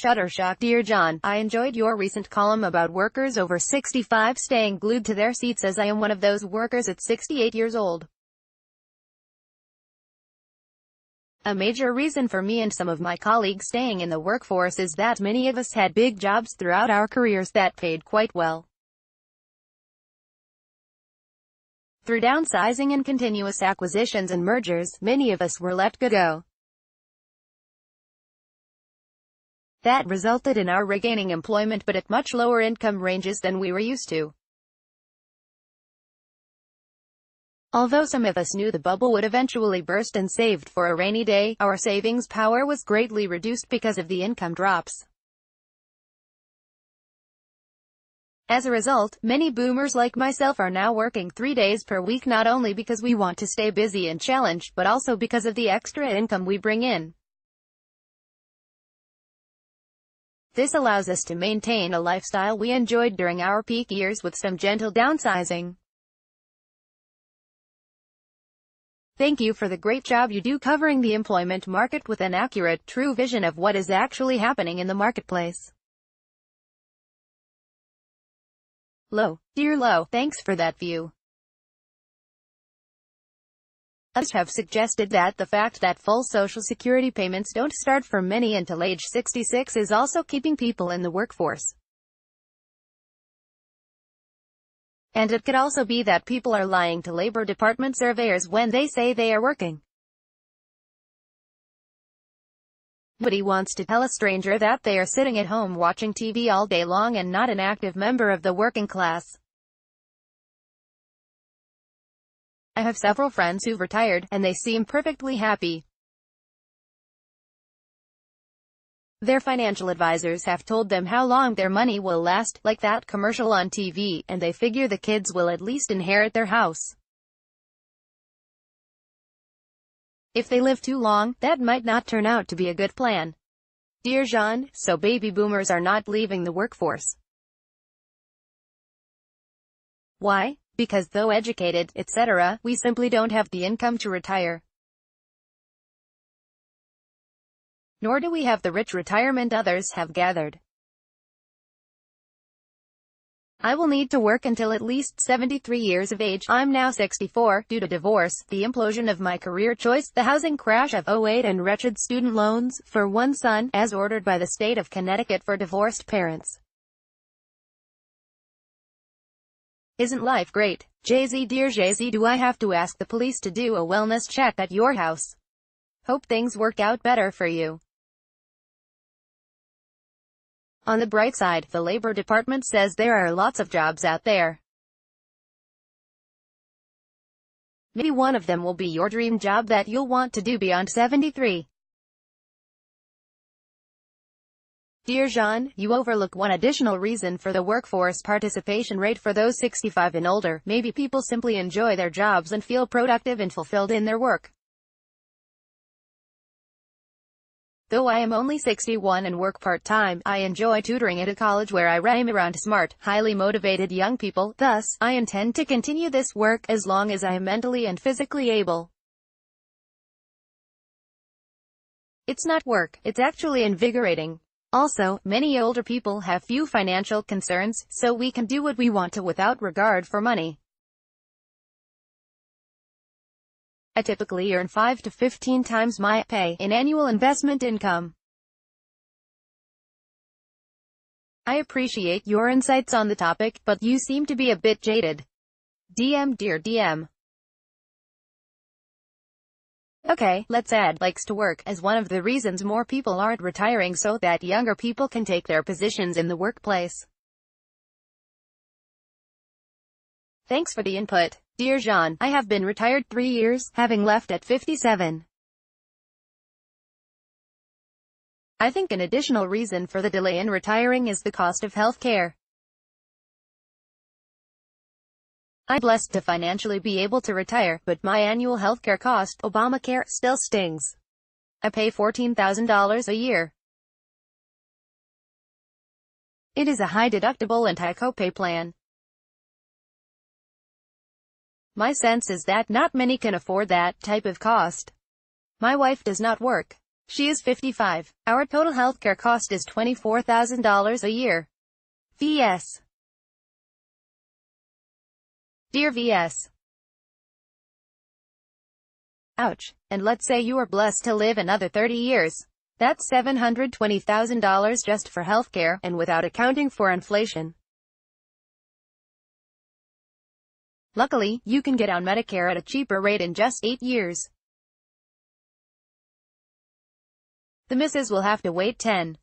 Shuttershock. Dear John, I enjoyed your recent column about workers over 65 staying glued to their seats, as I am one of those workers at 68 years old. A major reason for me and some of my colleagues staying in the workforce is that many of us had big jobs throughout our careers that paid quite well. Through downsizing and continuous acquisitions and mergers, many of us were let go. That resulted in our regaining employment, but at much lower income ranges than we were used to. Although some of us knew the bubble would eventually burst and saved for a rainy day, our savings power was greatly reduced because of the income drops. As a result, many boomers like myself are now working 3 days per week, not only because we want to stay busy and challenged, but also because of the extra income we bring in. This allows us to maintain a lifestyle we enjoyed during our peak years with some gentle downsizing. Thank you for the great job you do covering the employment market with an accurate, true vision of what is actually happening in the marketplace. Lo. Dear Lo, thanks for that view. Others have suggested that the fact that full Social Security payments don't start for many until age 66 is also keeping people in the workforce. And it could also be that people are lying to Labor Department surveyors when they say they are working. Nobody wants to tell a stranger that they are sitting at home watching TV all day long and not an active member of the working class. I have several friends who've retired, and they seem perfectly happy. Their financial advisors have told them how long their money will last, like that commercial on TV, and they figure the kids will at least inherit their house. If they live too long, that might not turn out to be a good plan. Dear Jean, so baby boomers are not leaving the workforce. Why? Because though educated, etc., we simply don't have the income to retire. Nor do we have the rich retirement others have gathered. I will need to work until at least 73 years of age. I'm now 64, due to divorce, the implosion of my career choice, the housing crash of '08 and wretched student loans, for one son, as ordered by the state of Connecticut for divorced parents. Isn't life great? Jay-Z. Dear Jay-Z, do I have to ask the police to do a wellness check at your house? Hope things work out better for you. On the bright side, the Labor Department says there are lots of jobs out there. Maybe one of them will be your dream job that you'll want to do beyond 73. Dear Jean, you overlook one additional reason for the workforce participation rate for those 65 and older. Maybe people simply enjoy their jobs and feel productive and fulfilled in their work. Though I am only 61 and work part-time, I enjoy tutoring at a college where I am around smart, highly motivated young people. Thus, I intend to continue this work as long as I am mentally and physically able. It's not work, it's actually invigorating. Also, many older people have few financial concerns, so we can do what we want to without regard for money. I typically earn 5 to 15 times my pay in annual investment income. I appreciate your insights on the topic, but you seem to be a bit jaded. DM. Dear DM. Okay, let's add likes to work as one of the reasons more people aren't retiring, so that younger people can take their positions in the workplace. Thanks for the input. Dear Jean, I have been retired 3 years, having left at 57. I think an additional reason for the delay in retiring is the cost of health care. I'm blessed to financially be able to retire, but my annual healthcare cost, Obamacare, still stings. I pay $14,000 a year. It is a high deductible and high copay plan. My sense is that not many can afford that type of cost. My wife does not work. She is 55. Our total healthcare cost is $24,000 a year. VS. Dear VS. Ouch. And let's say you are blessed to live another 30 years. That's $720,000 just for healthcare, and without accounting for inflation. Luckily, you can get on Medicare at a cheaper rate in just 8 years. The missus will have to wait 10.